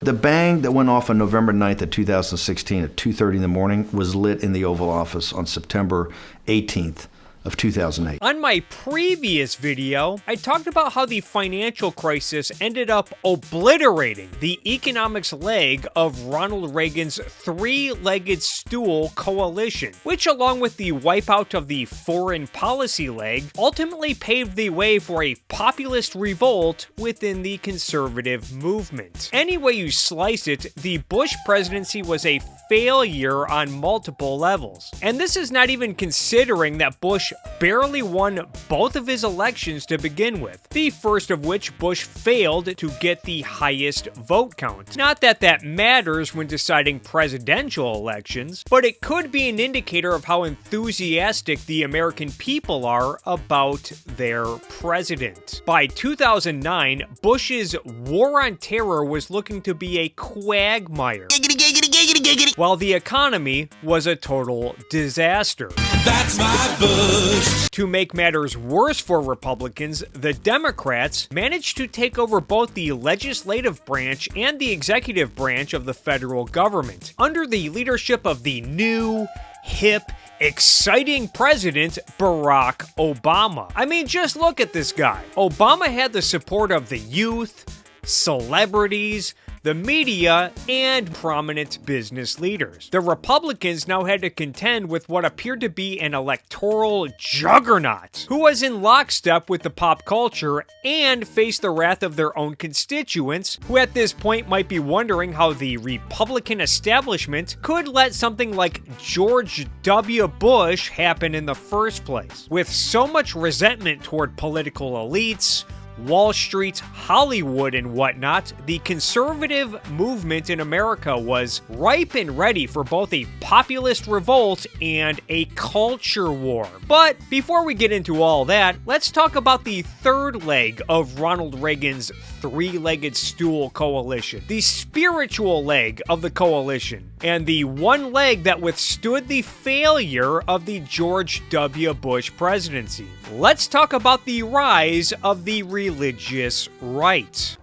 The bang that went off on November 9th of 2016 at 2:30 in the morning was lit in the Oval Office on September 18th of 2008. On my previous video, I talked about how the financial crisis ended up obliterating the economics leg of Ronald Reagan's three-legged stool coalition, which along with the wipeout of the foreign policy leg, ultimately paved the way for a populist revolt within the conservative movement. Any way you slice it, the Bush presidency was a failure on multiple levels. And this is not even considering that Bush barely won both of his elections to begin with, the first of which Bush failed to get the highest vote count. Not that that matters when deciding presidential elections, but it could be an indicator of how enthusiastic the American people are about their president. By 2009, Bush's war on terror was looking to be a quagmire, while the economy was a total disaster. That's my Bush. To make matters worse for Republicans, the Democrats managed to take over both the legislative branch and the executive branch of the federal government, under the leadership of the new, hip, exciting president, Barack Obama. I mean, just look at this guy. Obama had the support of the youth, celebrities, the media, and prominent business leaders. The Republicans now had to contend with what appeared to be an electoral juggernaut, who was in lockstep with the pop culture and faced the wrath of their own constituents, who at this point might be wondering how the Republican establishment could let something like George W. Bush happen in the first place. With so much resentment toward political elites, Wall Street, Hollywood, and whatnot, the conservative movement in America was ripe and ready for both a populist revolt and a culture war. But before we get into all that, let's talk about the third leg of Ronald Reagan's three-legged stool coalition, the spiritual leg of the coalition, and the one leg that withstood the failure of the George W. Bush presidency. Let's talk about the rise of the religious right.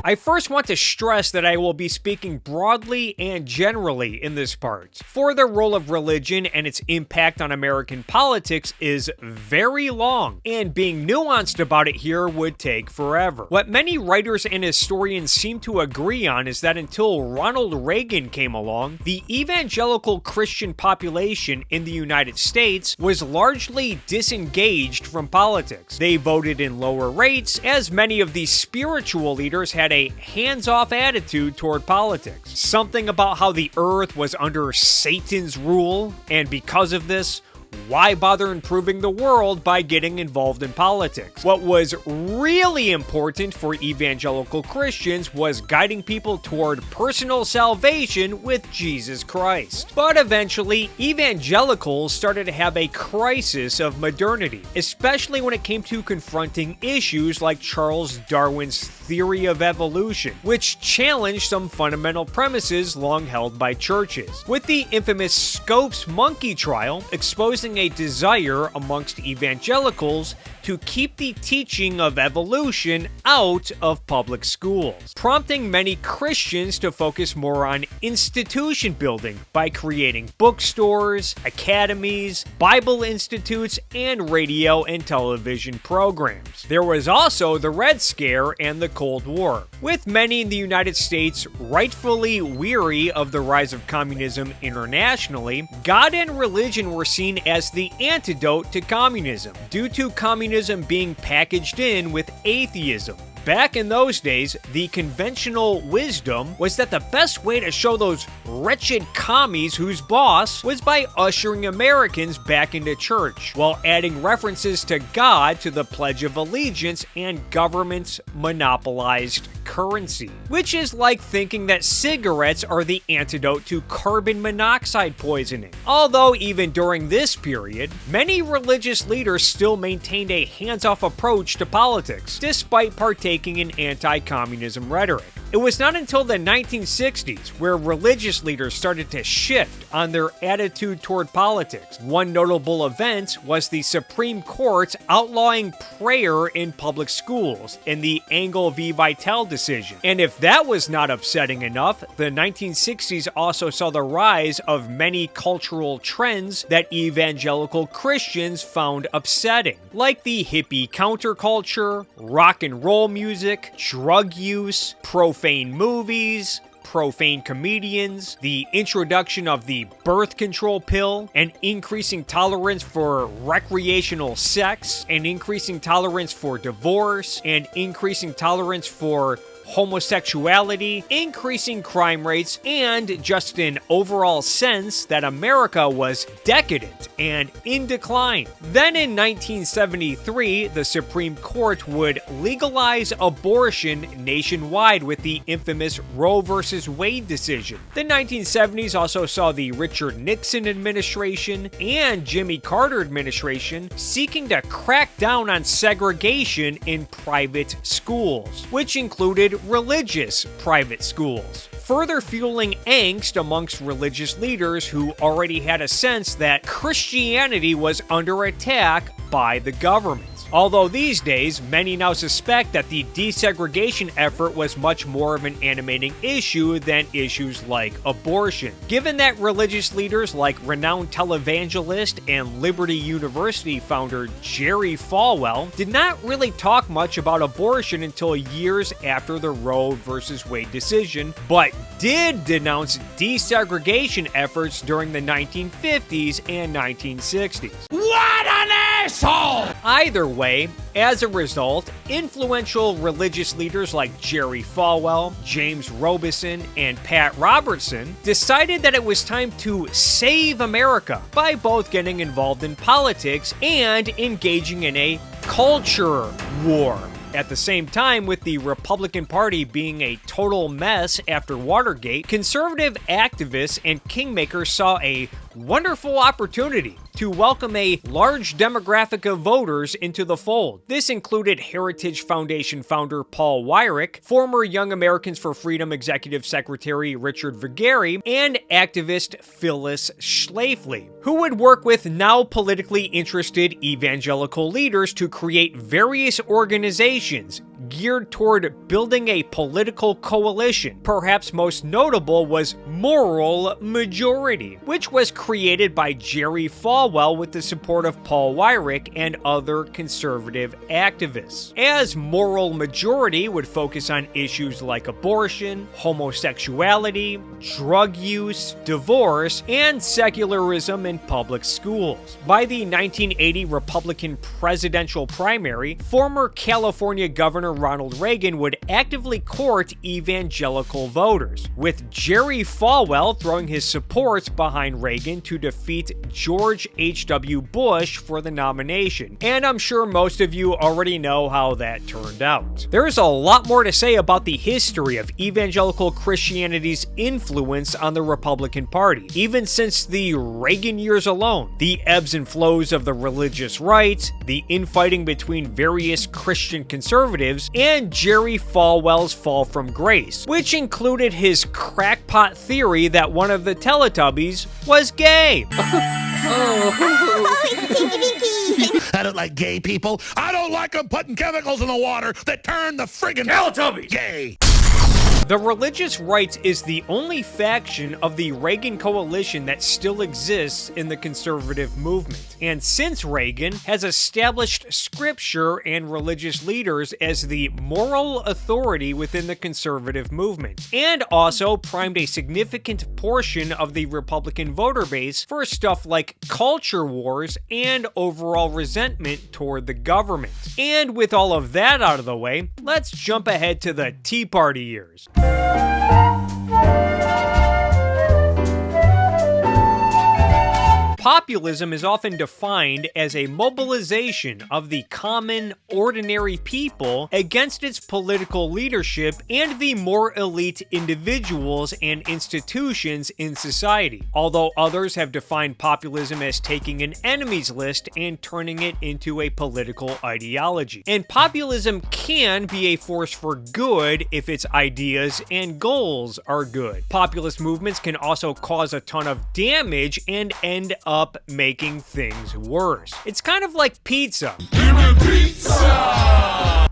I first want to stress that I will be speaking broadly and generally in this part, for the role of religion and its impact on American politics is very long, and being nuanced about it here would take forever. What many writers and historians seem to agree on is that until Ronald Reagan came along, the evangelical Christian population in the United States was largely disengaged from politics. They voted in lower rates, as many of the spiritual leaders had a hands-off attitude toward politics. Something about how the earth was under Satan's rule, and because of this, why bother improving the world by getting involved in politics? What was really important for evangelical Christians was guiding people toward personal salvation with Jesus Christ. But eventually, evangelicals started to have a crisis of modernity, especially when it came to confronting issues like Charles Darwin's theory of evolution, which challenged some fundamental premises long held by churches. With the infamous Scopes monkey trial exposing a desire amongst evangelicals to keep the teaching of evolution out of public schools, prompting many Christians to focus more on institution building by creating bookstores, academies, Bible institutes, and radio and television programs. There was also the Red Scare and the Cold War, with many in the United States rightfully weary of the rise of communism internationally. God and religion were seen as the antidote to communism, due to communism being packaged in with atheism. Back in those days, the conventional wisdom was that the best way to show those wretched commies who's boss was by ushering Americans back into church, while adding references to God to the Pledge of Allegiance and government's monopolized currency. Which is like thinking that cigarettes are the antidote to carbon monoxide poisoning. Although even during this period, many religious leaders still maintained a hands-off approach to politics, despite partaking in anti-communism rhetoric. It was not until the 1960s where religious leaders started to shift on their attitude toward politics. One notable event was the Supreme Court outlawing prayer in public schools in the Engel v. Vitale decision. And if that was not upsetting enough, the 1960s also saw the rise of many cultural trends that evangelical Christians found upsetting, like the hippie counterculture, rock and roll music, drug use, profane movies, profane comedians, the introduction of the birth control pill, an increasing tolerance for recreational sex, an increasing tolerance for divorce, and increasing tolerance for homosexuality, increasing crime rates, and just an overall sense that America was decadent and in decline. Then in 1973, the Supreme Court would legalize abortion nationwide with the infamous Roe v. Wade decision. The 1970s also saw the Richard Nixon administration and Jimmy Carter administration seeking to crack down on segregation in private schools, which included religious private schools, further fueling angst amongst religious leaders who already had a sense that Christianity was under attack by the government. Although these days, many now suspect that the desegregation effort was much more of an animating issue than issues like abortion. Given that religious leaders like renowned televangelist and Liberty University founder Jerry Falwell did not really talk much about abortion until years after the Roe v. Wade decision, but did denounce desegregation efforts during the 1950s and 1960s. What an asshole! Either way, as a result, influential religious leaders like Jerry Falwell, James Robison, and Pat Robertson decided that it was time to save America by both getting involved in politics and engaging in a culture war. At the same time, with the Republican Party being a total mess after Watergate, conservative activists and kingmakers saw a wonderful opportunity to welcome a large demographic of voters into the fold. This included Heritage Foundation founder Paul Weyrich, former Young Americans for Freedom Executive Secretary Richard Vigueri, and activist Phyllis Schlafly, who would work with now politically interested evangelical leaders to create various organizations geared toward building a political coalition. Perhaps most notable was Moral Majority, which was created by Jerry Falwell with the support of Paul Weyrich and other conservative activists. As Moral Majority would focus on issues like abortion, homosexuality, drug use, divorce, and secularism in public schools. By the 1980 Republican presidential primary, former California Governor Ronald Reagan would actively court evangelical voters, with Jerry Falwell throwing his support behind Reagan to defeat George H.W. Bush for the nomination. And I'm sure most of you already know how that turned out. There's a lot more to say about the history of evangelical Christianity's influence on the Republican Party, even since the Reagan years alone. The ebbs and flows of the religious right, the infighting between various Christian conservatives, and Jerry Falwell's fall from grace, which included his crackpot theory that one of the Teletubbies was gay. I don't like gay people. I don't like them putting chemicals in the water that turn the friggin' Teletubbies gay. The religious right is the only faction of the Reagan coalition that still exists in the conservative movement, and since Reagan has established scripture and religious leaders as the moral authority within the conservative movement, and also primed a significant portion of the Republican voter base for stuff like culture wars and overall resentment toward the government. And with all of that out of the way, let's jump ahead to the Tea Party years. Populism is often defined as a mobilization of the common, ordinary people against its political leadership and the more elite individuals and institutions in society, although others have defined populism as taking an enemies list and turning it into a political ideology. And populism can be a force for good if its ideas and goals are good. Populist movements can also cause a ton of damage and end up making things worse. It's kind of like pizza.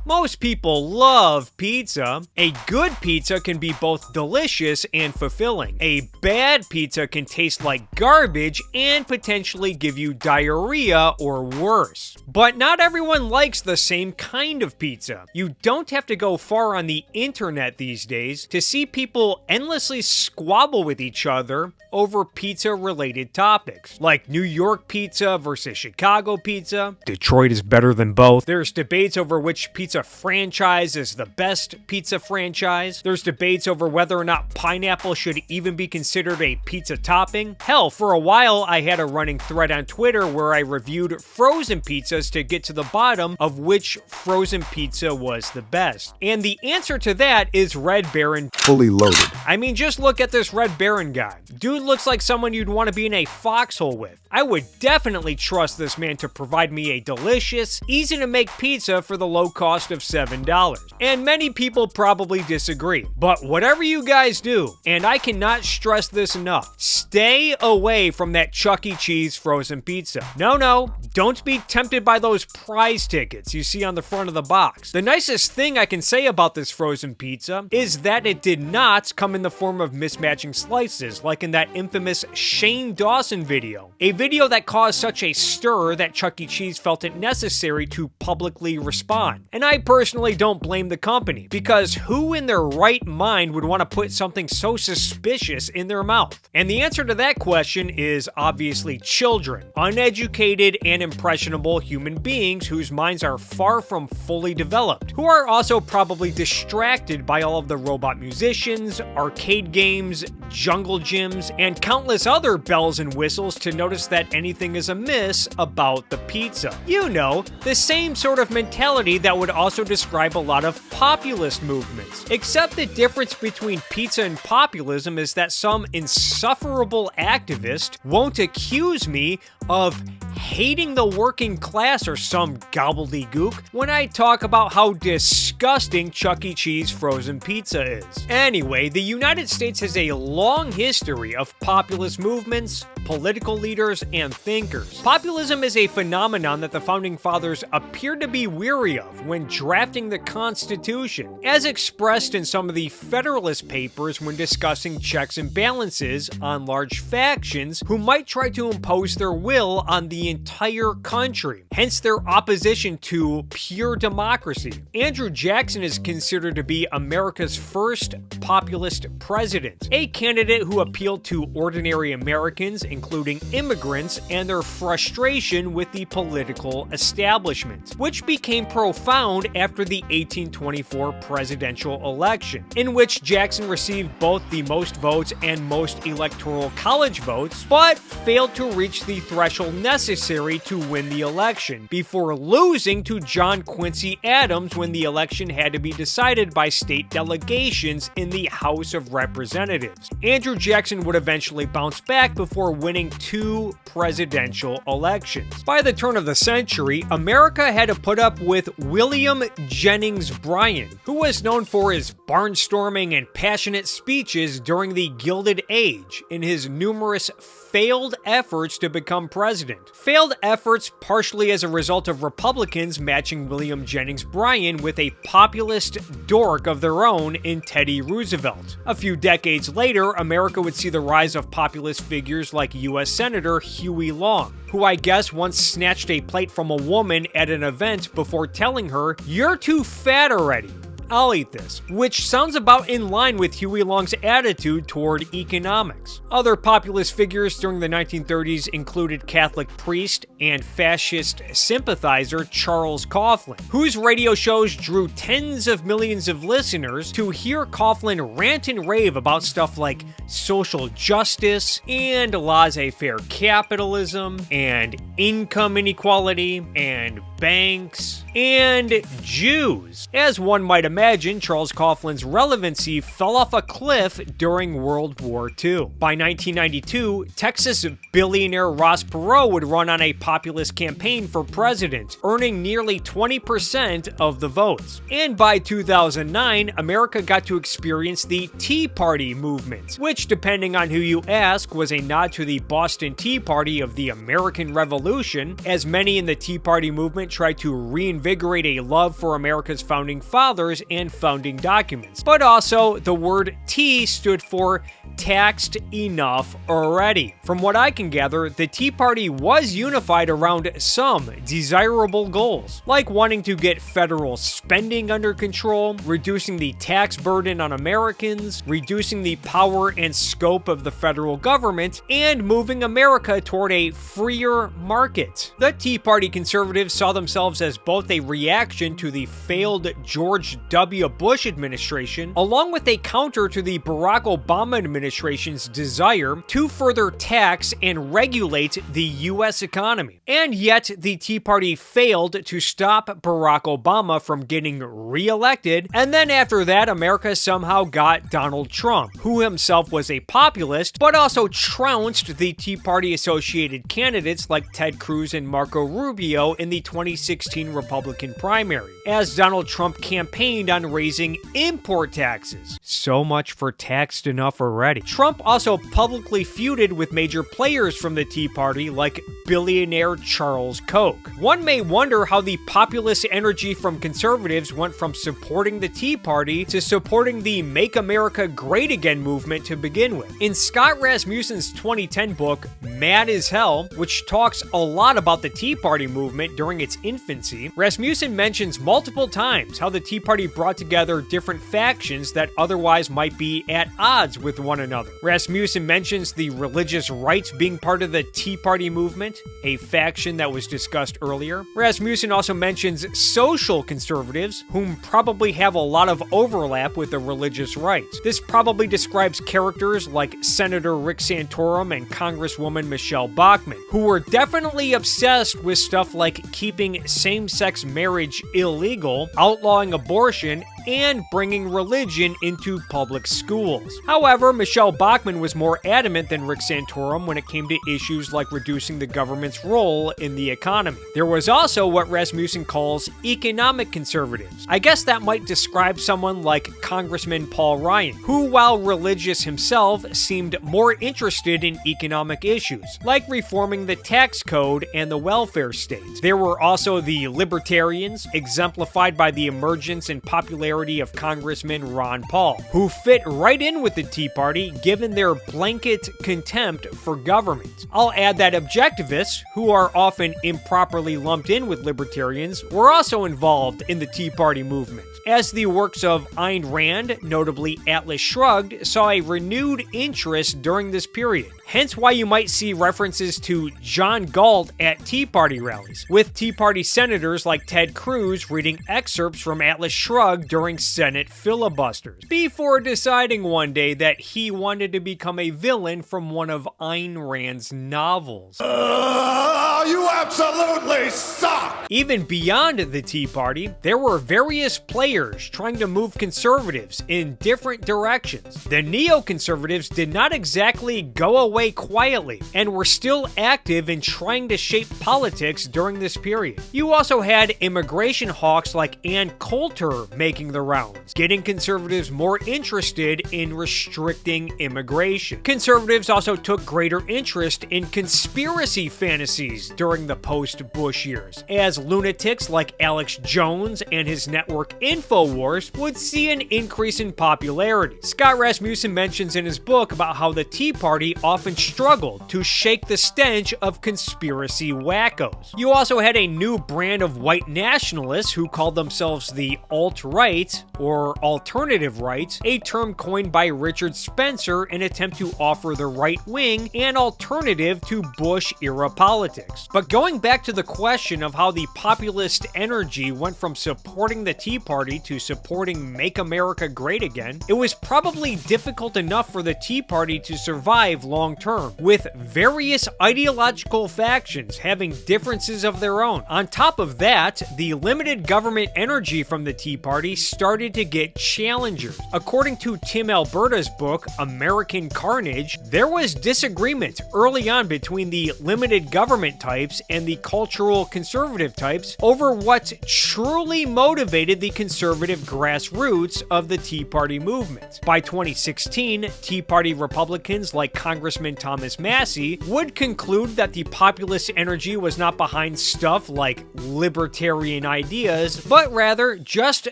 Most people love pizza. A good pizza can be both delicious and fulfilling. A bad pizza can taste like garbage and potentially give you diarrhea or worse. But not everyone likes the same kind of pizza. You don't have to go far on the internet these days to see people endlessly squabble with each other over pizza-related topics, like New York pizza versus Chicago pizza. Detroit is better than both. There's debates over which pizza franchise is the best pizza franchise. There's debates over whether or not pineapple should even be considered a pizza topping. Hell, for a while I had a running thread on Twitter where I reviewed frozen pizzas to get to the bottom of which frozen pizza was the best. And the answer to that is Red Baron. Fully loaded. I mean, just look at this Red Baron guy. Dude looks like someone you'd want to be in a foxhole with. I would definitely trust this man to provide me a delicious, easy to make pizza for the low cost of $7. And many people probably disagree. But whatever you guys do, and I cannot stress this enough, stay away from that Chuck E. Cheese frozen pizza. No, don't be tempted by those prize tickets you see on the front of the box. The nicest thing I can say about this frozen pizza is that it did not come in the form of mismatching slices, like in that infamous Shane Dawson video. A video that caused such a stir that Chuck E. Cheese felt it necessary to publicly respond. And I personally don't blame the company, because who in their right mind would want to put something so suspicious in their mouth? And the answer to that question is obviously children, uneducated and impressionable human beings whose minds are far from fully developed, who are also probably distracted by all of the robot musicians, arcade games, jungle gyms, and countless other bells and whistles to notice that anything is amiss about the pizza. You know, the same sort of mentality that would also describe a lot of populist movements. Except the difference between pizza and populism is that some insufferable activist won't accuse me of hating the working class or some gobbledygook when I talk about how disgusting Chuck E. Cheese frozen pizza is. Anyway, the United States has a long history of populist movements, political leaders, and thinkers. Populism is a phenomenon that the Founding Fathers appeared to be weary of when drafting the Constitution, as expressed in some of the Federalist Papers when discussing checks and balances on large factions who might try to impose their will on the entire country, hence their opposition to pure democracy. Andrew Jackson is considered to be America's first populist president, a candidate who appealed to ordinary Americans, including immigrants, and their frustration with the political establishment, which became profound after the 1824 presidential election, in which Jackson received both the most votes and most electoral college votes, but failed to reach the threshold necessary to win the election, before losing to John Quincy Adams when the election had to be decided by state delegations in the House of Representatives. Andrew Jackson would eventually bounce back before winning 2 presidential elections. By the turn of the century, America had to put up with William Jennings Bryan, who was known for his barnstorming and passionate speeches during the Gilded Age in his numerous failed efforts to become president. Failed efforts partially as a result of Republicans matching William Jennings Bryan with a populist dork of their own in Teddy Roosevelt. A few decades later, America would see the rise of populist figures like U.S. Senator Huey Long, who I guess once snatched a plate from a woman at an event before telling her, "You're too fat already." I'll eat this, which sounds about in line with Huey Long's attitude toward economics. Other populist figures during the 1930s included Catholic priest and fascist sympathizer Charles Coughlin, whose radio shows drew tens of millions of listeners to hear Coughlin rant and rave about stuff like social justice and laissez-faire capitalism and income inequality and banks and Jews. As one might imagine, Charles Coughlin's relevancy fell off a cliff during World War II. By 1992, Texas billionaire Ross Perot would run on a populist campaign for president, earning nearly 20% of the votes. And by 2009, America got to experience the Tea Party movement, which, depending on who you ask, was a nod to the Boston Tea Party of the American Revolution, as many in the Tea Party movement tried to reinvigorate a love for America's founding fathers and founding documents. But also, the word tea stood for taxed enough already. From what I can gather, the Tea Party was unified around some desirable goals, like wanting to get federal spending under control, reducing the tax burden on Americans, reducing the power and scope of the federal government, and moving America toward a freer market. The Tea Party conservatives saw themselves as both a reaction to the failed George W. Bush administration, along with a counter to the Barack Obama administration's desire to further tax and regulate the U.S. economy. And yet, the Tea Party failed to stop Barack Obama from getting re-elected, and then after that, America somehow got Donald Trump, who himself was a populist, but also trounced the Tea Party-associated candidates like Ted Cruz and Marco Rubio in the 2016 Republican primary, as Donald Trump campaigned on raising import taxes. So much for taxed enough already. Trump also publicly feuded with major players from the Tea Party like billionaire Charles Koch. One may wonder how the populist energy from conservatives went from supporting the Tea Party to supporting the Make America Great Again movement to begin with. In Scott Rasmussen's 2010 book, Mad as Hell, which talks a lot about the Tea Party movement during its infancy, Rasmussen mentions multiple times how the Tea Party brought together different factions that otherwise might be at odds with one another. Rasmussen mentions the religious rights being part of the Tea Party movement, a faction that was discussed earlier. Rasmussen also mentions social conservatives, whom probably have a lot of overlap with the religious rights. This probably describes characters like Senator Rick Santorum and Congresswoman Michelle Bachmann, who were definitely obsessed with stuff like keeping same-sex marriage illegal, outlawing abortion, and bringing religion into public schools. However, Michelle Bachmann was more adamant than Rick Santorum when it came to issues like reducing the government's role in the economy. There was also what Rasmussen calls economic conservatives. I guess that might describe someone like Congressman Paul Ryan, who, while religious himself, seemed more interested in economic issues, like reforming the tax code and the welfare state. There were also the libertarians, exemplified by the emergence and popularity of Congressman Ron Paul, who fit right in with the Tea Party given their blanket contempt for government. I'll add that objectivists, who are often improperly lumped in with libertarians, were also involved in the Tea Party movement, as the works of Ayn Rand, notably Atlas Shrugged, saw a renewed interest during this period. Hence why you might see references to John Galt at Tea Party rallies, with Tea Party senators like Ted Cruz reading excerpts from Atlas Shrugged during Senate filibusters, before deciding one day that he wanted to become a villain from one of Ayn Rand's novels. You absolutely suck! Even beyond the Tea Party, there were various players trying to move conservatives in different directions. The neoconservatives did not exactly go away quietly, and were still active in trying to shape politics during this period. You also had immigration hawks like Ann Coulter making the rounds, getting conservatives more interested in restricting immigration. Conservatives also took greater interest in conspiracy fantasies during the post-Bush years, as lunatics like Alex Jones and his network InfoWars would see an increase in popularity. Scott Rasmussen mentions in his book about how the Tea Party often struggled to shake the stench of conspiracy wackos. You also had a new brand of white nationalists who called themselves the alt-right, or alternative right, a term coined by Richard Spencer in an attempt to offer the right wing an alternative to Bush-era politics. But going back to the question of how the populist energy went from supporting the Tea Party to supporting Make America Great Again, it was probably difficult enough for the Tea Party to survive long term, with various ideological factions having differences of their own. On top of that, the limited government energy from the Tea Party started to get challengers. According to Tim Alberta's book, American Carnage, there was disagreement early on between the limited government types and the cultural conservative types over what truly motivated the conservative grassroots of the Tea Party movement. By 2016, Tea Party Republicans like Congressman Thomas Massie would conclude that the populist energy was not behind stuff like libertarian ideas, but rather just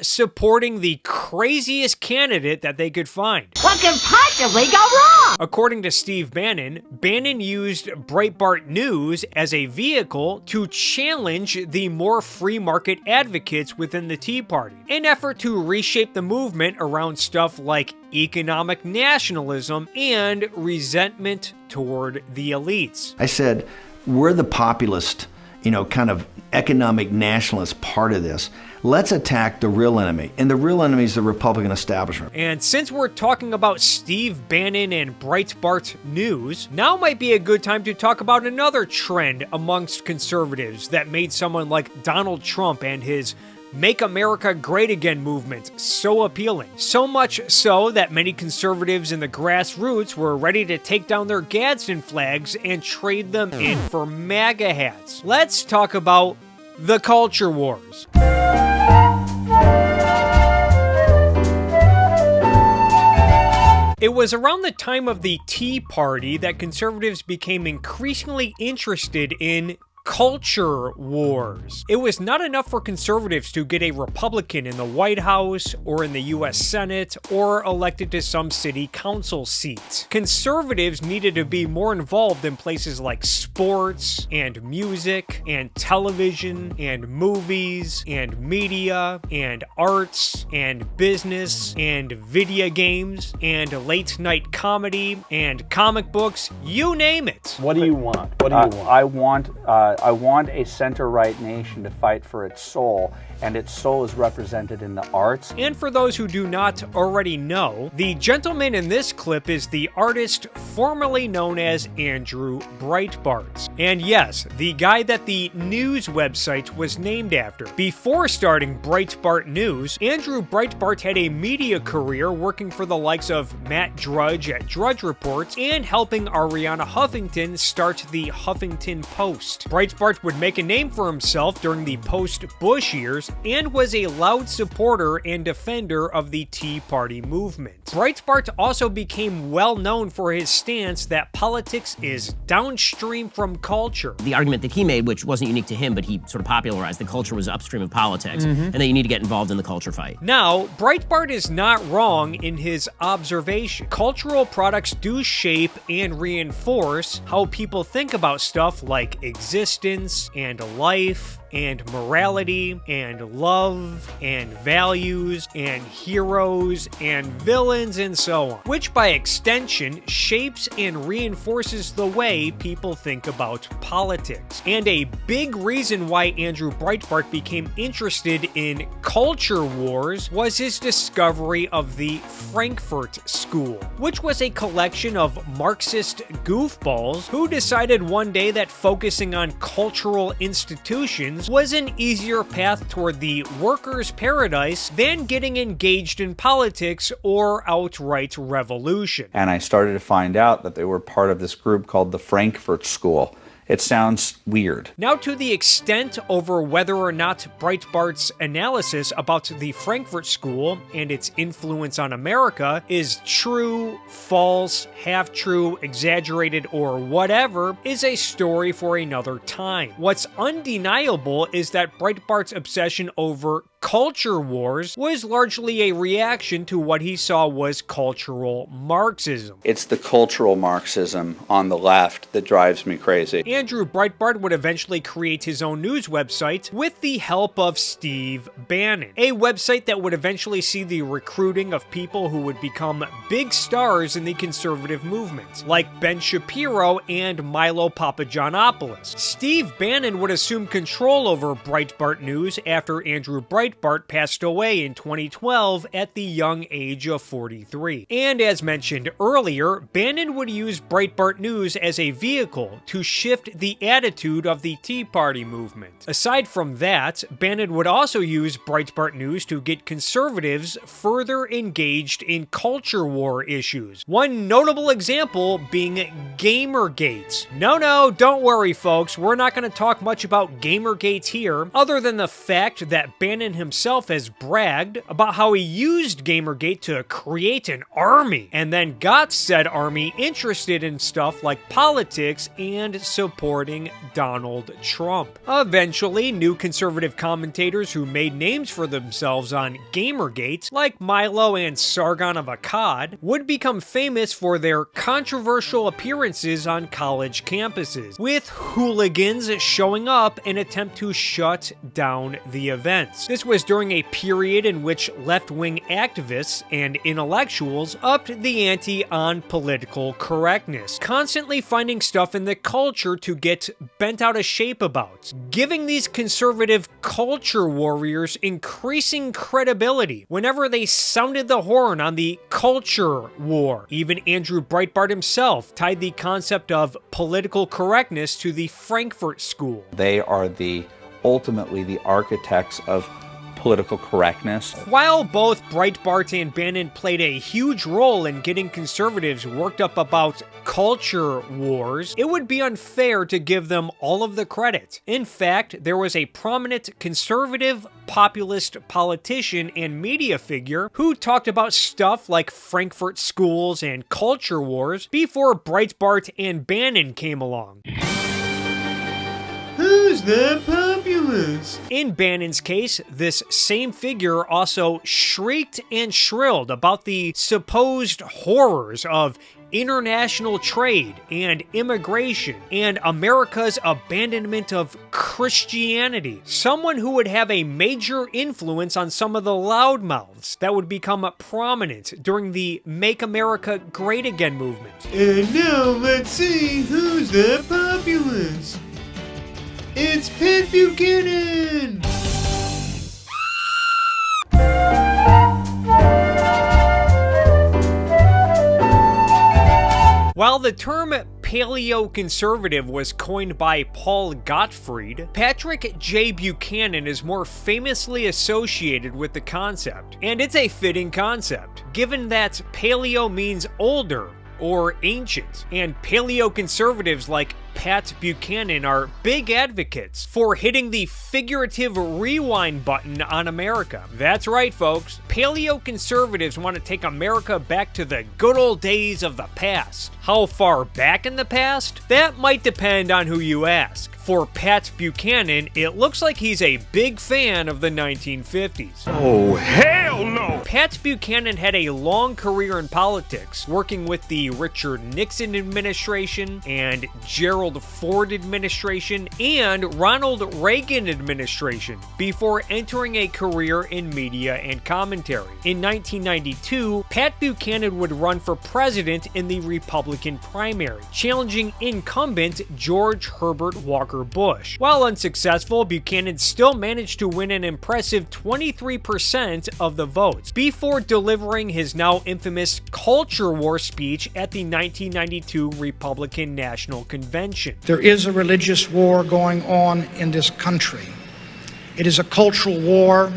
supporting the craziest candidate that they could find. What could possibly go wrong? According to Steve Bannon, Bannon used Breitbart News as a vehicle to challenge the more free market advocates within the Tea Party, in an effort to reshape the movement around stuff like economic nationalism and resentment toward the elites. I said, we're the populist, kind of economic nationalist part of this. Let's attack the real enemy. And the real enemy is the Republican establishment. And since we're talking about Steve Bannon and Breitbart News, now might be a good time to talk about another trend amongst conservatives that made someone like Donald Trump and his Make America Great Again movement so appealing. So much so that many conservatives in the grassroots were ready to take down their Gadsden flags and trade them in for MAGA hats. Let's talk about the culture wars. It was around the time of the Tea Party that conservatives became increasingly interested in culture wars. It was not enough for conservatives to get a Republican in the White House or in the US Senate or elected to some city council seat. Conservatives needed to be more involved in places like sports and music and television and movies and media and arts and business and video games and late night comedy and comic books, you name it. What do you want? What do you want? I want a center-right nation to fight for its soul, and its soul is represented in the arts. And for those who do not already know, the gentleman in this clip is the artist formerly known as Andrew Breitbart. And yes, the guy that the news website was named after. Before starting Breitbart News, Andrew Breitbart had a media career working for the likes of Matt Drudge at Drudge Report and helping Ariana Huffington start the Huffington Post. Breitbart would make a name for himself during the post-Bush years and was a loud supporter and defender of the Tea Party movement. Breitbart also became well known for his stance that politics is downstream from culture. The argument that he made, which wasn't unique to him, but he sort of popularized, the culture was upstream of politics, and that you need to get involved in the culture fight. Now, Breitbart is not wrong in his observation. Cultural products do shape and reinforce how people think about stuff like existence and life and morality and love and values and heroes and villains and so on, which by extension shapes and reinforces the way people think about politics. And a big reason why Andrew Breitbart became interested in culture wars was his discovery of the Frankfurt School, which was a collection of Marxist goofballs who decided one day that focusing on cultural institutions was an easier path toward the workers' paradise than getting engaged in politics or outright revolution. And I started to find out that they were part of this group called the Frankfurt School. It sounds weird. Now to the extent over whether or not Breitbart's analysis about the Frankfurt School and its influence on America is true, false, half-true, exaggerated, or whatever is a story for another time. What's undeniable is that Breitbart's obsession over culture wars was largely a reaction to what he saw was cultural Marxism. It's the cultural Marxism on the left that drives me crazy. Andrew Breitbart would eventually create his own news website with the help of Steve Bannon, a website that would eventually see the recruiting of people who would become big stars in the conservative movement, like Ben Shapiro and Milo Papagiannopoulos. Steve Bannon would assume control over Breitbart News after Andrew Breitbart passed away in 2012 at the young age of 43. And as mentioned earlier, Bannon would use Breitbart News as a vehicle to shift the attitude of the Tea Party movement. Aside from that, Bannon would also use Breitbart News to get conservatives further engaged in culture war issues. One notable example being Gamergate. No, don't worry folks, we're not going to talk much about Gamergate here, other than the fact that Bannon himself has bragged about how he used Gamergate to create an army, and then got said army interested in stuff like politics and supporting Donald Trump. Eventually, new conservative commentators who made names for themselves on Gamergate, like Milo and Sargon of Akkad, would become famous for their controversial appearances on college campuses, with hooligans showing up in an attempt to shut down the events. This was during a period in which left-wing activists and intellectuals upped the ante on political correctness, constantly finding stuff in the culture to get bent out of shape about, giving these conservative culture warriors increasing credibility whenever they sounded the horn on the culture war. Even Andrew Breitbart himself tied the concept of political correctness to the Frankfurt School. They are ultimately the architects of political correctness. While both Breitbart and Bannon played a huge role in getting conservatives worked up about culture wars, it would be unfair to give them all of the credit. In fact, there was a prominent conservative populist politician and media figure who talked about stuff like Frankfurt schools and culture wars before Breitbart and Bannon came along. Who's the populist? In Bannon's case, this same figure also shrieked and shrilled about the supposed horrors of international trade and immigration and America's abandonment of Christianity. Someone who would have a major influence on some of the loudmouths that would become prominent during the Make America Great Again movement. And now let's see who's the populist. It's Pat Buchanan! While the term paleoconservative was coined by Paul Gottfried, Patrick J. Buchanan is more famously associated with the concept. And it's a fitting concept, given that paleo means older or ancient, and paleoconservatives like Pat Buchanan are big advocates for hitting the figurative rewind button on America. That's right, folks. Paleoconservatives want to take America back to the good old days of the past. How far back in the past? That might depend on who you ask. For Pat Buchanan, it looks like he's a big fan of the 1950s. Oh, hell no! Pat Buchanan had a long career in politics, working with the Richard Nixon administration and Gerald Ford administration and Ronald Reagan administration before entering a career in media and commentary. In 1992, Pat Buchanan would run for president in the Republican primary, challenging incumbent George Herbert Walker Bush. While unsuccessful, Buchanan still managed to win an impressive 23% of the votes before delivering his now infamous culture war speech at the 1992 Republican National Convention. There is a religious war going on in this country. It is a cultural war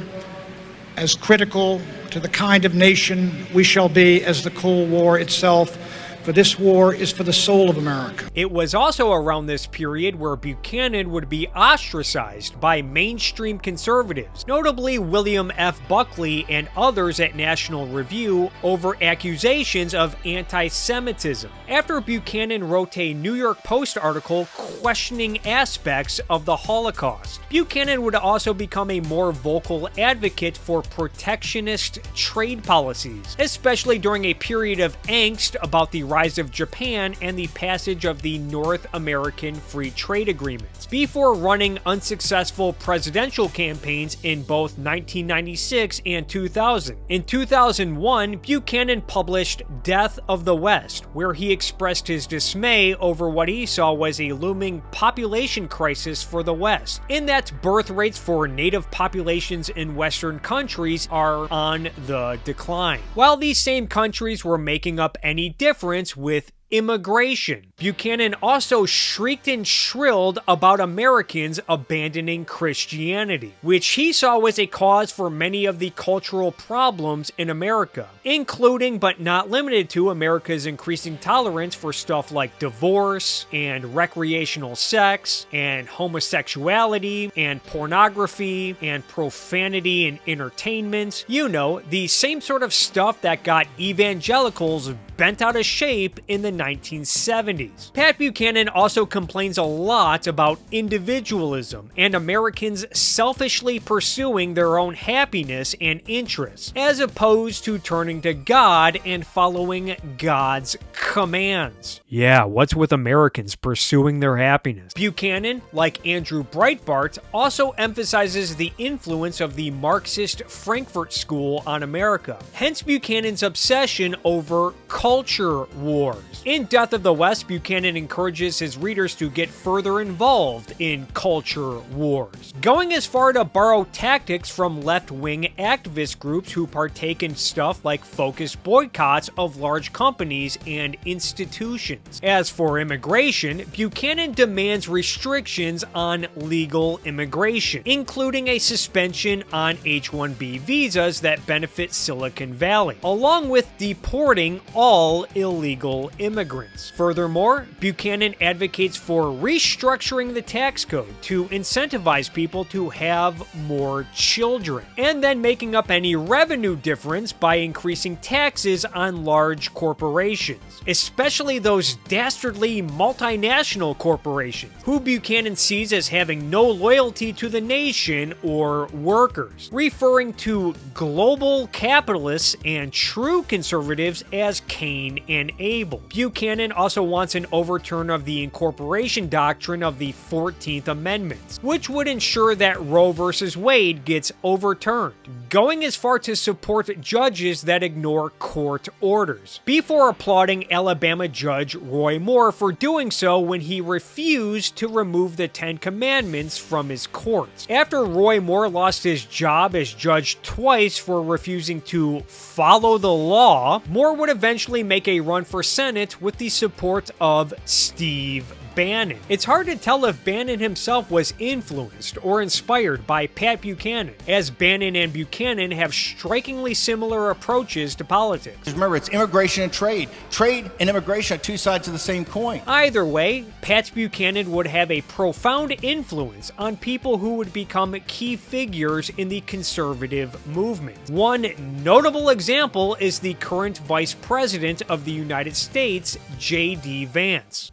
as critical to the kind of nation we shall be as the Cold War itself, for this war is for the soul of America. It was also around this period where Buchanan would be ostracized by mainstream conservatives, notably William F. Buckley and others at National Review, over accusations of anti-Semitism. After Buchanan wrote a New York Post article questioning aspects of the Holocaust. Buchanan would also become a more vocal advocate for protectionist trade policies, especially during a period of angst about the rise of Japan and the passage of the North American Free Trade Agreements, before running unsuccessful presidential campaigns in both 1996 and 2000. In 2001, Buchanan published Death of the West, where he expressed his dismay over what he saw was a looming population crisis for the West, in that birth rates for native populations in Western countries are on the decline, while these same countries were making up any difference with immigration. Buchanan also shrieked and shrilled about Americans abandoning Christianity, which he saw was a cause for many of the cultural problems in America, including but not limited to America's increasing tolerance for stuff like divorce and recreational sex and homosexuality and pornography and profanity in entertainment. You know, the same sort of stuff that got evangelicals bent out of shape in the 1970s. Pat Buchanan also complains a lot about individualism and Americans selfishly pursuing their own happiness and interests, as opposed to turning to God and following God's commands. Yeah, what's with Americans pursuing their happiness? Buchanan, like Andrew Breitbart, also emphasizes the influence of the Marxist Frankfurt School on America, hence Buchanan's obsession over culture wars. In Death of the West, Buchanan encourages his readers to get further involved in culture wars, going as far to borrow tactics from left-wing activist groups who partake in stuff like focused boycotts of large companies and institutions. As for immigration, Buchanan demands restrictions on legal immigration, including a suspension on H-1B visas that benefit Silicon Valley, along with deporting all illegal immigrants. Furthermore, Buchanan advocates for restructuring the tax code to incentivize people to have more children, and then making up any revenue difference by increasing taxes on large corporations, especially those dastardly multinational corporations, who Buchanan sees as having no loyalty to the nation or workers, referring to global capitalists and true conservatives as Cain and Abel. Buchanan also wants an overturn of the incorporation doctrine of the 14th Amendment, which would ensure that Roe v. Wade gets overturned, going as far to support judges that ignore court orders, before applauding Alabama Judge Roy Moore for doing so when he refused to remove the Ten Commandments from his courts. After Roy Moore lost his job as judge twice for refusing to follow the law, Moore would eventually make a run for Senate with the support of Steve Bannon. It's hard to tell if Bannon himself was influenced or inspired by Pat Buchanan, as Bannon and Buchanan have strikingly similar approaches to politics. Remember, it's immigration and trade. Trade and immigration are two sides of the same coin. Either way, Pat Buchanan would have a profound influence on people who would become key figures in the conservative movement. One notable example is the current Vice President of the United States, J.D. Vance.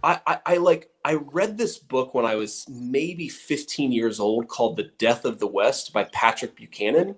I read this book when I was maybe 15 years old called The Death of the West by Patrick Buchanan.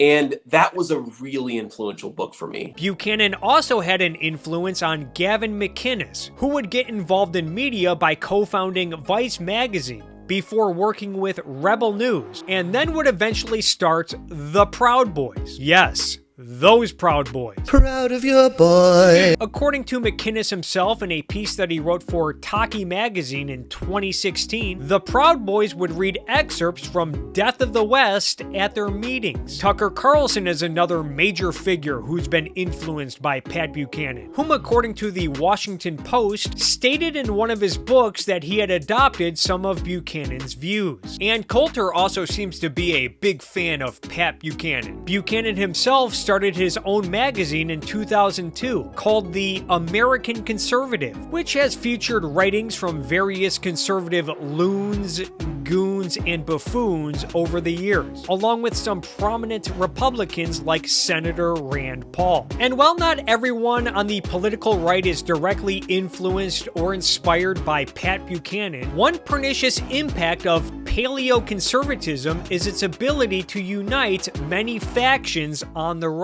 And that was a really influential book for me. Buchanan also had an influence on Gavin McInnes, who would get involved in media by co-founding Vice magazine, before working with Rebel News, and then would eventually start the Proud Boys. Yes, those Proud Boys. Proud of your boy. According to McInnes himself in a piece that he wrote for Taki magazine in 2016, the Proud Boys would read excerpts from Death of the West at their meetings. Tucker Carlson is another major figure who's been influenced by Pat Buchanan, whom, according to the Washington Post, stated in one of his books that he had adopted some of Buchanan's views. And Coulter also seems to be a big fan of Pat Buchanan. Buchanan himself started started his own magazine in 2002 called The American Conservative, which has featured writings from various conservative loons, goons, and buffoons over the years, along with some prominent Republicans like Senator Rand Paul. And while not everyone on the political right is directly influenced or inspired by Pat Buchanan, one pernicious impact of paleoconservatism is its ability to unite many factions on the right.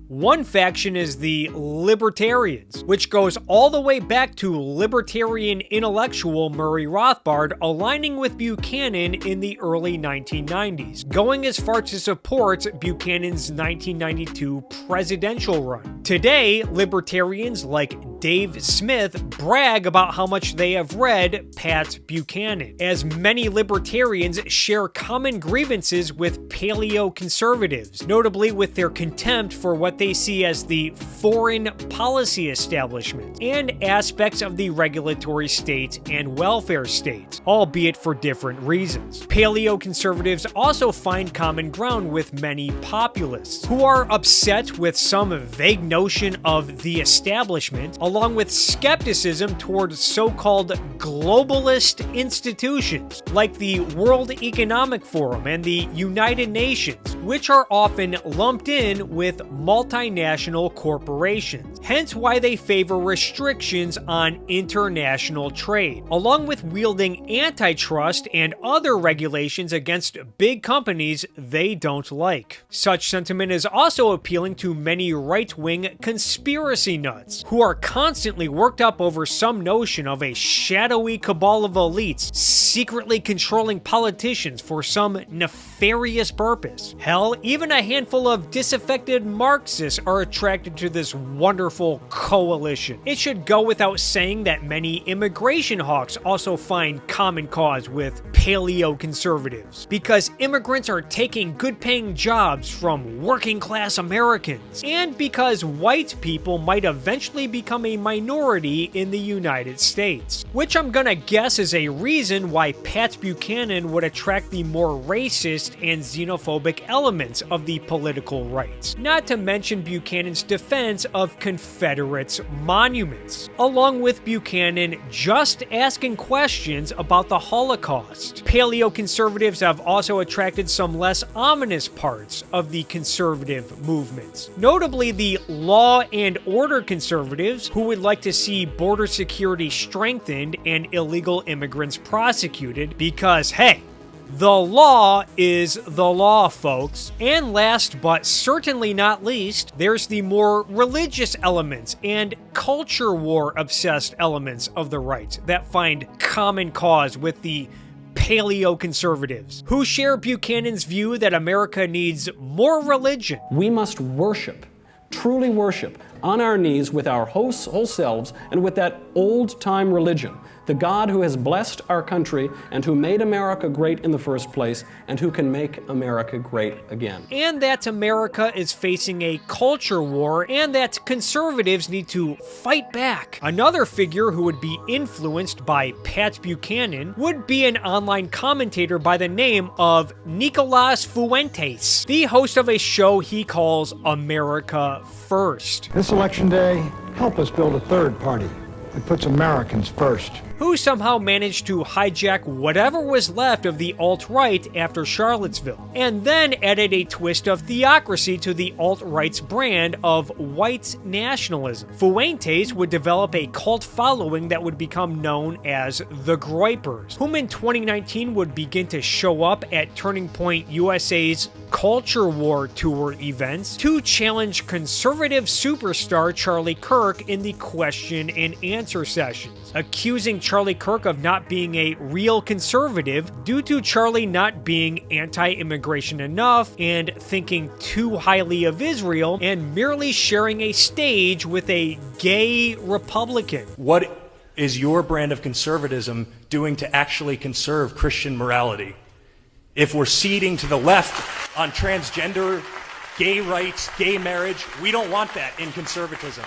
One faction is the Libertarians, which goes all the way back to libertarian intellectual Murray Rothbard aligning with Buchanan in the early 1990s, going as far to support Buchanan's 1992 presidential run. Today, libertarians like Dave Smith brag about how much they have read Pat Buchanan, as many libertarians share common grievances with paleoconservatives, notably with their contempt for what they see as the foreign policy establishment and aspects of the regulatory state and welfare state, albeit for different reasons. Paleoconservatives also find common ground with many populists, who are upset with some vague notion of the establishment, along with skepticism toward so-called globalist institutions like the World Economic Forum and the United Nations, which are often lumped in with multinational corporations, hence why they favor restrictions on international trade, along with wielding antitrust and other regulations against big companies they don't like. Such sentiment is also appealing to many right-wing conspiracy nuts, who are constantly worked up over some notion of a shadowy cabal of elites secretly controlling politicians for some nefarious purpose. Hell, even a handful of disaffected Marxists are attracted to this wonderful coalition. It should go without saying that many immigration hawks also find common cause with paleoconservatives, because immigrants are taking good-paying jobs from working-class Americans, and because white people might eventually become a minority in the United States, which I'm gonna guess is a reason why Pat Buchanan would attract the more racist and xenophobic elements of the political right, not to mention Buchanan's defense of Confederates' monuments, along with Buchanan just asking questions about the Holocaust. Paleoconservatives have also attracted some less ominous parts of the conservative movement, notably the law and order conservatives, who would like to see border security strengthened and illegal immigrants prosecuted because, hey, the law is the law, folks. And last but certainly not least, there's the more religious elements and culture war obsessed elements of the right that find common cause with the paleoconservatives, who share Buchanan's view that America needs more religion. We must worship, truly worship, on our knees with our whole selves and with that old-time religion, the God who has blessed our country and who made America great in the first place and who can make America great again. And that America is facing a culture war and that conservatives need to fight back. Another figure who would be influenced by Pat Buchanan would be an online commentator by the name of Nicolas Fuentes, the host of a show he calls America First. This election day, help us build a third party that puts Americans first, who somehow managed to hijack whatever was left of the alt-right after Charlottesville, and then added a twist of theocracy to the alt-right's brand of white nationalism. Fuentes would develop a cult following that would become known as the Groypers, whom in 2019 would begin to show up at Turning Point USA's Culture War Tour events to challenge conservative superstar Charlie Kirk in the question and answer sessions, accusing Charlie Kirk of not being a real conservative due to Charlie not being anti-immigration enough and thinking too highly of Israel and merely sharing a stage with a gay Republican. What is your brand of conservatism doing to actually conserve Christian morality? If we're ceding to the left on transgender, gay rights, gay marriage, we don't want that in conservatism.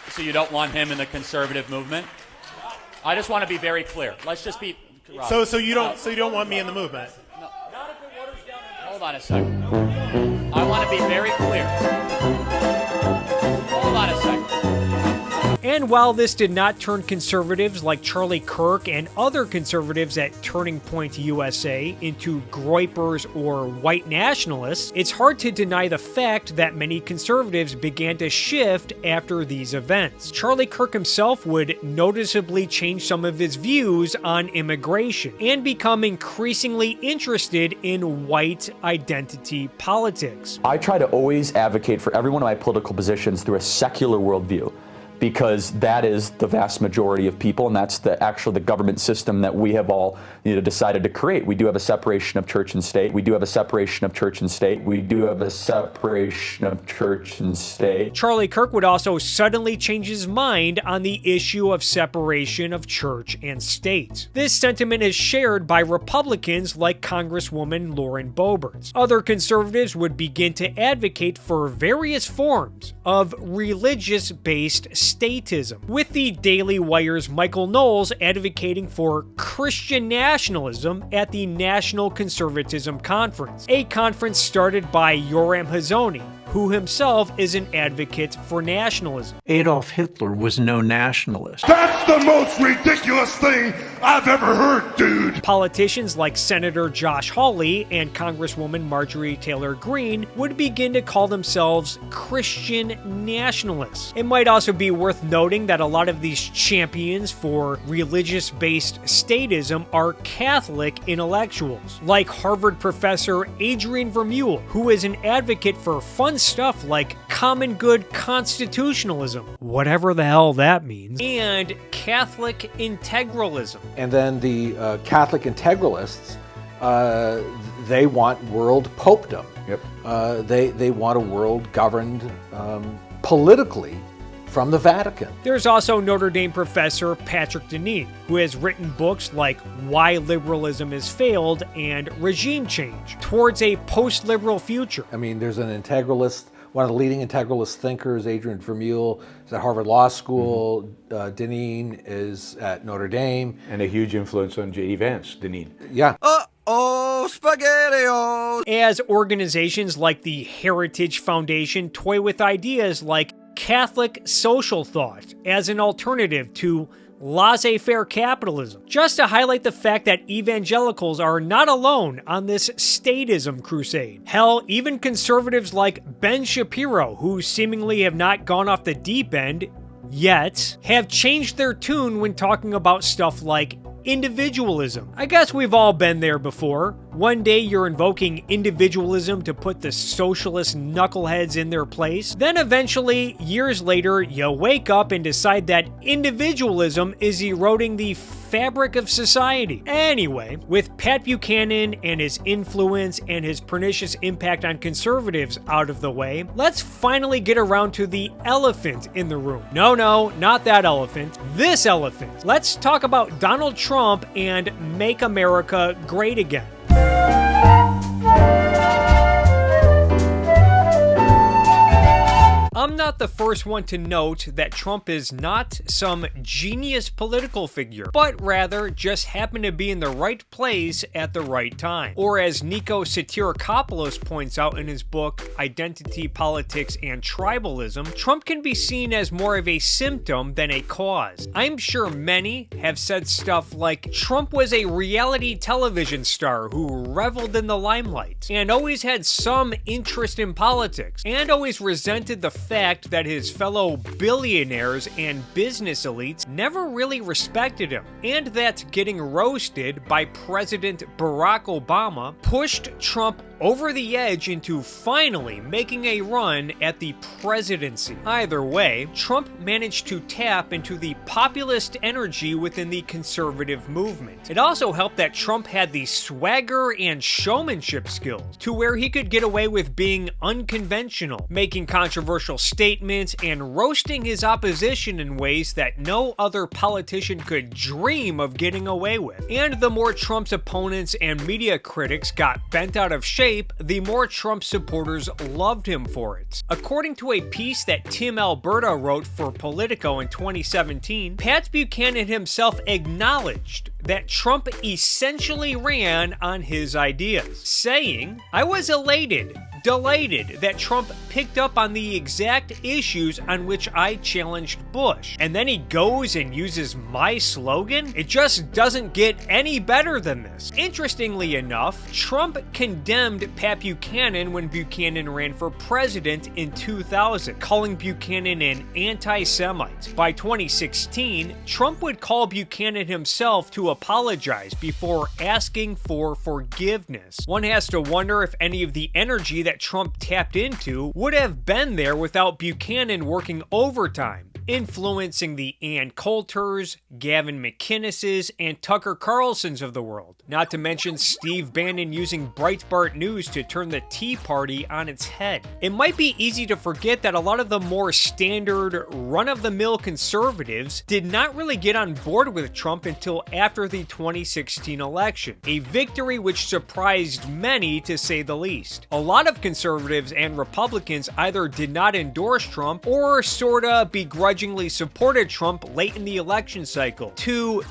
So you don't want him in the conservative movement? I just want to be very clear. Let's just be. So you don't want me in the movement? Hold on a second. I want to be very clear. Hold on a second. And while this did not turn conservatives like Charlie Kirk and other conservatives at Turning Point USA into groypers or white nationalists, it's hard to deny the fact that many conservatives began to shift after these events. Charlie Kirk himself would noticeably change some of his views on immigration and become increasingly interested in white identity politics. I try to always advocate for every one of my political positions through a secular worldview, because that is the vast majority of people, and that's actually the government system that we have all decided to create. We do have a separation of church and state. We do have a separation of church and state. We do have a separation of church and state. Charlie Kirk would also suddenly change his mind on the issue of separation of church and state. This sentiment is shared by Republicans like Congresswoman Lauren Boebert. Other conservatives would begin to advocate for various forms of religious-based statism, with the Daily Wire's Michael Knowles advocating for Christian nationalism at the National Conservatism Conference, a conference started by Yoram Hazony, who himself is an advocate for nationalism. Adolf Hitler was no nationalist. That's the most ridiculous thing I've ever heard, dude! Politicians like Senator Josh Hawley and Congresswoman Marjorie Taylor Greene would begin to call themselves Christian nationalists. It might also be worth noting that a lot of these champions for religious-based statism are Catholic intellectuals, like Harvard professor Adrian Vermeule, who is an advocate for fun stuff like common good constitutionalism, whatever the hell that means, and Catholic integralism. And then the Catholic integralists, they want world popedom. Yep. They want a world governed politically from the Vatican. There's also Notre Dame professor Patrick Deneen, who has written books like Why Liberalism Has Failed and Regime Change, Towards a Post-Liberal Future. I mean, there's an integralist, one of the leading integralist thinkers, Adrian Vermeule, is at Harvard Law School. Deneen is at Notre Dame. And a huge influence on J.D. Vance, Deneen. Yeah. Oh, SpaghettiOs! As organizations like the Heritage Foundation toy with ideas like Catholic social thought as an alternative to laissez-faire capitalism, just to highlight the fact that evangelicals are not alone on this statism crusade. Hell, even conservatives like Ben Shapiro, who seemingly have not gone off the deep end yet, have changed their tune when talking about stuff like individualism. I guess we've all been there before. One day you're invoking individualism to put the socialist knuckleheads in their place. Then eventually, years later, you wake up and decide that individualism is eroding the fabric of society. Anyway, with Pat Buchanan and his influence and his pernicious impact on conservatives out of the way, let's finally get around to the elephant in the room. No, not that elephant. This elephant. Let's talk about Donald Trump and Make America Great Again. I'm not the first one to note that Trump is not some genius political figure, but rather just happened to be in the right place at the right time. Or as Nikos Sotirakopoulos points out in his book, Identity, Politics, and Tribalism, Trump can be seen as more of a symptom than a cause. I'm sure many have said stuff like Trump was a reality television star who reveled in the limelight, and always had some interest in politics, and always resented the fact that his fellow billionaires and business elites never really respected him, and that getting roasted by President Barack Obama pushed Trump over the edge into finally making a run at the presidency. Either way, Trump managed to tap into the populist energy within the conservative movement. It also helped that Trump had the swagger and showmanship skills to where he could get away with being unconventional, making controversial statements and roasting his opposition in ways that no other politician could dream of getting away with. And the more Trump's opponents and media critics got bent out of shape, shape, the more Trump supporters loved him for it. According to a piece that Tim Alberta wrote for Politico in 2017, Pat Buchanan himself acknowledged that Trump essentially ran on his ideas, saying, "I was delighted that Trump picked up on the exact issues on which I challenged Bush. And then he goes and uses my slogan? It just doesn't get any better than this." Interestingly enough, Trump condemned Pat Buchanan when Buchanan ran for president in 2000, calling Buchanan an anti-Semite. By 2016, Trump would call Buchanan himself to apologize before asking for forgiveness. One has to wonder if any of the energy that Trump tapped into would have been there without Buchanan working overtime, influencing the Ann Coulters, Gavin McInnes's, and Tucker Carlson's of the world. Not to mention Steve Bannon using Breitbart News to turn the Tea Party on its head. It might be easy to forget that a lot of the more standard, run-of-the-mill conservatives did not really get on board with Trump until after the 2016 election, a victory which surprised many to say the least. A lot of conservatives and Republicans either did not endorse Trump or sorta begrudgingly supported Trump late in the election cycle to,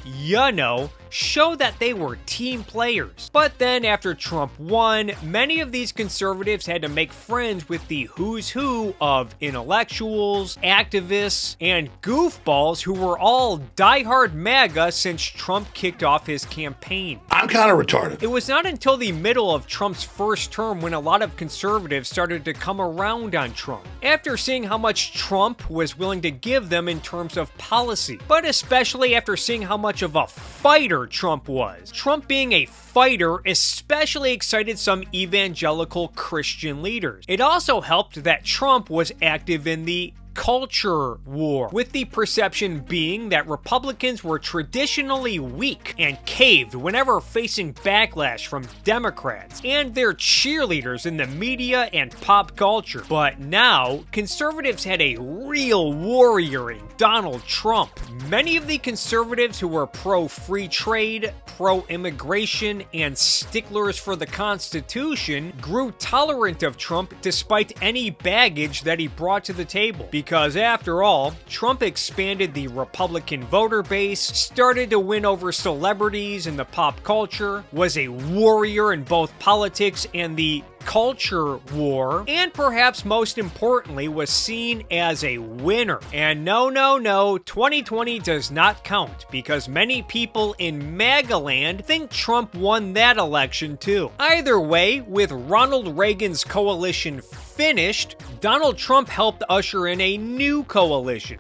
show that they were team players. But then after Trump won, many of these conservatives had to make friends with the who's who of intellectuals, activists, and goofballs who were all diehard MAGA since Trump kicked off his campaign. I'm kind of retarded. It was not until the middle of Trump's first term when a lot of conservatives started to come around on Trump, after seeing how much Trump was willing to give them in terms of policy, but especially after seeing how much of a fighter Trump was. Trump being a fighter especially excited some evangelical Christian leaders. It also helped that Trump was active in the culture war, with the perception being that Republicans were traditionally weak and caved whenever facing backlash from Democrats and their cheerleaders in the media and pop culture. But now, conservatives had a real warrior in Donald Trump. Many of the conservatives who were pro-free trade, pro-immigration, and sticklers for the Constitution grew tolerant of Trump despite any baggage that he brought to the table. Because after all, Trump expanded the Republican voter base, started to win over celebrities in the pop culture, was a warrior in both politics and the culture war, and perhaps most importantly was seen as a winner. And no, 2020 does not count, because many people in MAGA land think Trump won that election too. Either way, with Ronald Reagan's coalition finished, Donald Trump helped usher in a new coalition.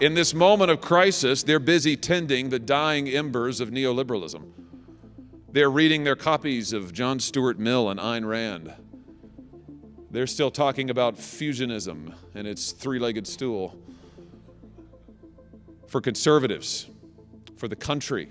In this moment of crisis, they're busy tending the dying embers of neoliberalism. They're reading their copies of John Stuart Mill and Ayn Rand. They're still talking about fusionism and its three-legged stool. For conservatives, for the country,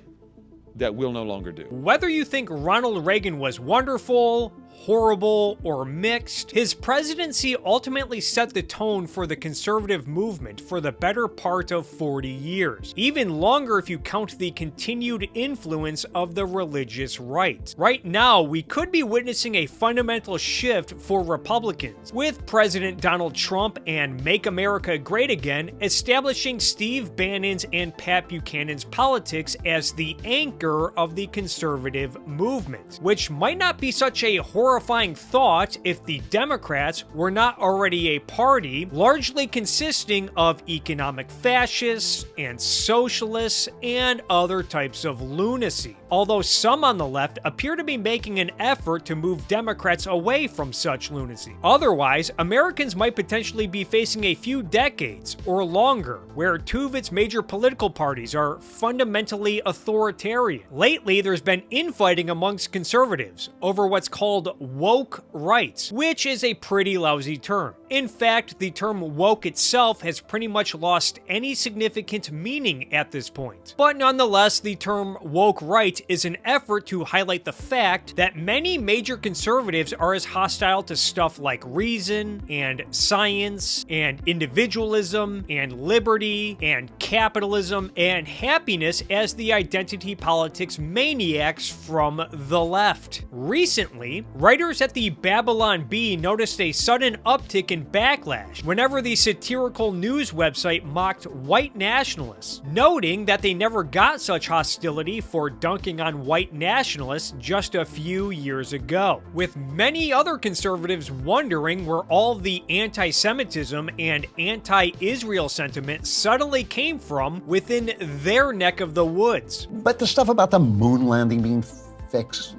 that will no longer do. Whether you think Ronald Reagan was wonderful, horrible, or mixed, his presidency ultimately set the tone for the conservative movement for the better part of 40 years. Even longer if you count the continued influence of the religious right. Right now, we could be witnessing a fundamental shift for Republicans, with President Donald Trump and Make America Great Again establishing Steve Bannon's and Pat Buchanan's politics as the anchor of the conservative movement, which might not be such a horrifying thought if the Democrats were not already a party largely consisting of economic fascists and socialists and other types of lunacy. Although some on the left appear to be making an effort to move Democrats away from such lunacy. Otherwise, Americans might potentially be facing a few decades or longer where two of its major political parties are fundamentally authoritarian. Lately, there's been infighting amongst conservatives over what's called woke rights, which is a pretty lousy term. In fact, the term woke itself has pretty much lost any significant meaning at this point. But nonetheless, the term woke right is an effort to highlight the fact that many major conservatives are as hostile to stuff like reason and science and individualism and liberty and capitalism and happiness as the identity politics maniacs from the left. Recently, writers at the Babylon Bee noticed a sudden uptick in backlash whenever the satirical news website mocked white nationalists, noting that they never got such hostility for dunking on white nationalists just a few years ago, with many other conservatives wondering where all the anti-Semitism and anti-Israel sentiment suddenly came from within their neck of the woods. But the stuff about the moon landing being fixed,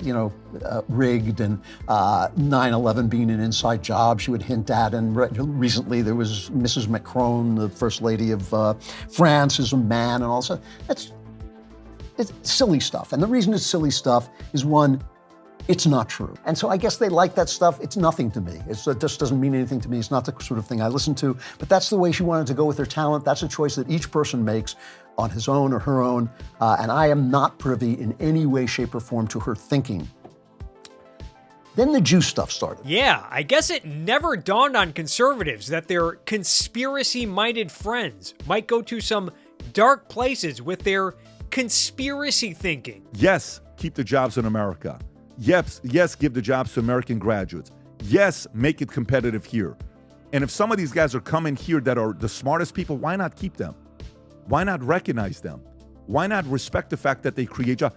rigged, and 9/11 being an inside job she would hint at. And recently there was Mrs. Macron, the First Lady of France, is a man, and also it's silly stuff. And the reason it's silly stuff is, one, it's not true. And so I guess they like that stuff. It's nothing to me. It just doesn't mean anything to me. It's not the sort of thing I listen to. But that's the way she wanted to go with her talent. That's a choice that each person makes on his own or her own. And I am not privy in any way, shape, or form to her thinking. Then the Jew stuff started. Yeah, I guess it never dawned on conservatives that their conspiracy-minded friends might go to some dark places with their conspiracy thinking. Yes, keep the jobs in America. Yes, give the jobs to American graduates. Yes, make it competitive here. And if some of these guys are coming here that are the smartest people, why not keep them? Why not recognize them? Why not respect the fact that they create jobs?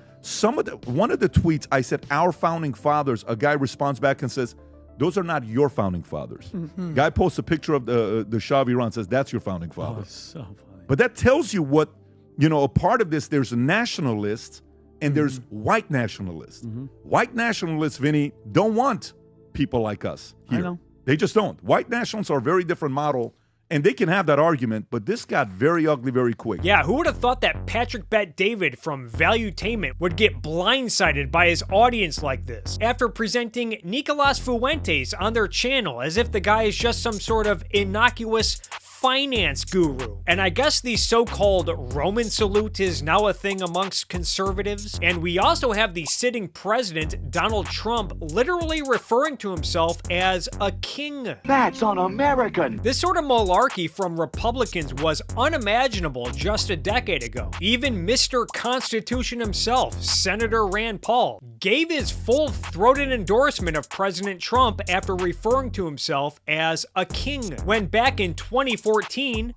One of the tweets, I said, our founding fathers, a guy responds back and says, those are not your founding fathers. Mm-hmm. Guy posts a picture of the Shah of Iran, says, that's your founding father. Oh, so funny. But that tells you what, a part of this, there's nationalists and there's white nationalists. White nationalists, Vinny, don't want people like us here. I know. They just don't. White nationalists are a very different model, and they can have that argument, but this got very ugly very quick. Yeah, who would have thought that Patrick Bet David from Valuetainment would get blindsided by his audience like this after presenting Nicolas Fuentes on their channel as if the guy is just some sort of innocuous finance guru. And I guess the so-called Roman salute is now a thing amongst conservatives. And we also have the sitting president, Donald Trump, literally referring to himself as a king. That's un-American. This sort of malarkey from Republicans was unimaginable just a decade ago. Even Mr. Constitution himself, Senator Rand Paul, gave his full-throated endorsement of President Trump after referring to himself as a king. When back in 2014,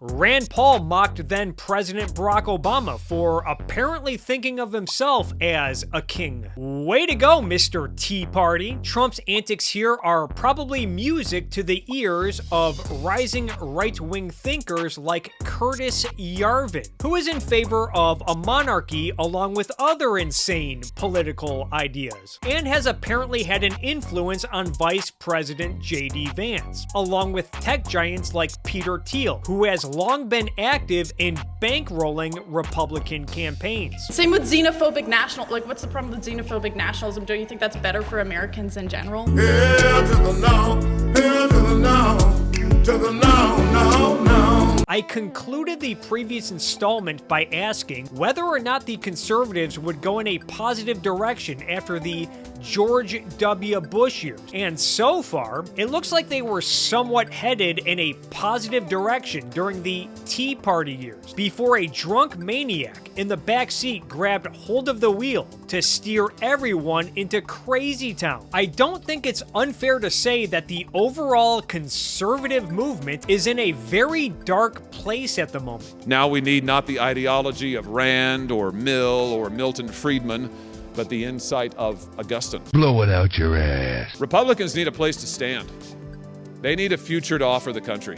Rand Paul mocked then President Barack Obama for apparently thinking of himself as a king. Way to go, Mr. Tea Party. Trump's antics here are probably music to the ears of rising right-wing thinkers like Curtis Yarvin, who is in favor of a monarchy along with other insane political ideas, and has apparently had an influence on Vice President J.D. Vance, along with tech giants like Peter Thiel, who has long been active in bankrolling Republican campaigns. Same with xenophobic what's the problem with xenophobic nationalism? Don't you think that's better for Americans in general? Hell to the no, hell to the no, to the no, no, no. I concluded the previous installment by asking whether or not the conservatives would go in a positive direction after the George W. Bush years. And so far, it looks like they were somewhat headed in a positive direction during the Tea Party years, before a drunk maniac in the back seat grabbed hold of the wheel to steer everyone into crazy town. I don't think it's unfair to say that the overall conservative movement is in a very dark place at the moment. Now we need not the ideology of Rand or Mill or Milton Friedman, but the insight of Augustine. Blow it out your ass. Republicans need a place to stand. They need a future to offer the country.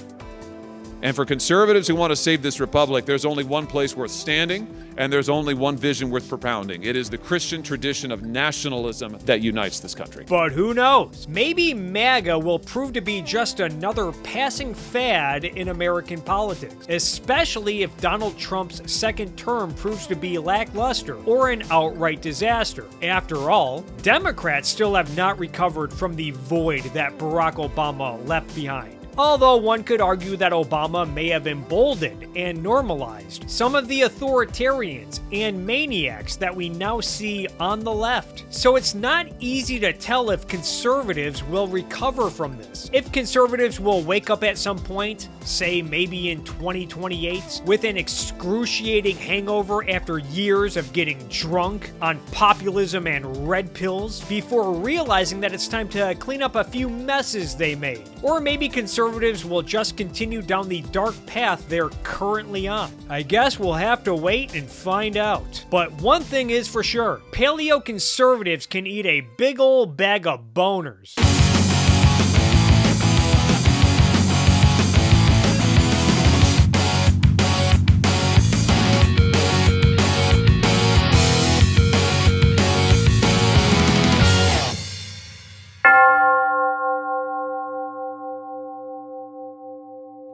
And for conservatives who want to save this republic, there's only one place worth standing, and there's only one vision worth propounding. It is the Christian tradition of nationalism that unites this country. But who knows? Maybe MAGA will prove to be just another passing fad in American politics, especially if Donald Trump's second term proves to be lackluster or an outright disaster. After all, Democrats still have not recovered from the void that Barack Obama left behind. Although one could argue that Obama may have emboldened and normalized some of the authoritarians and maniacs that we now see on the left. So it's not easy to tell if conservatives will recover from this. If conservatives will wake up at some point, say maybe in 2028, with an excruciating hangover after years of getting drunk on populism and red pills, before realizing that it's time to clean up a few messes they made. Or maybe conservatives will just continue down the dark path they're currently on. I guess we'll have to wait and find out. But one thing is for sure, paleo-conservatives can eat a big old bag of boners.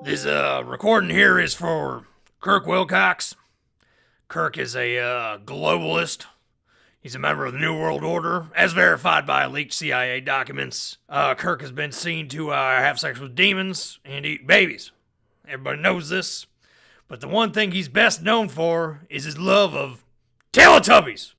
This recording here is for Kirk Wilcox. Kirk is a globalist. He's a member of the New World Order, as verified by leaked CIA documents. Kirk has been seen to have sex with demons and eat babies. Everybody knows this. But the one thing he's best known for is his love of Teletubbies.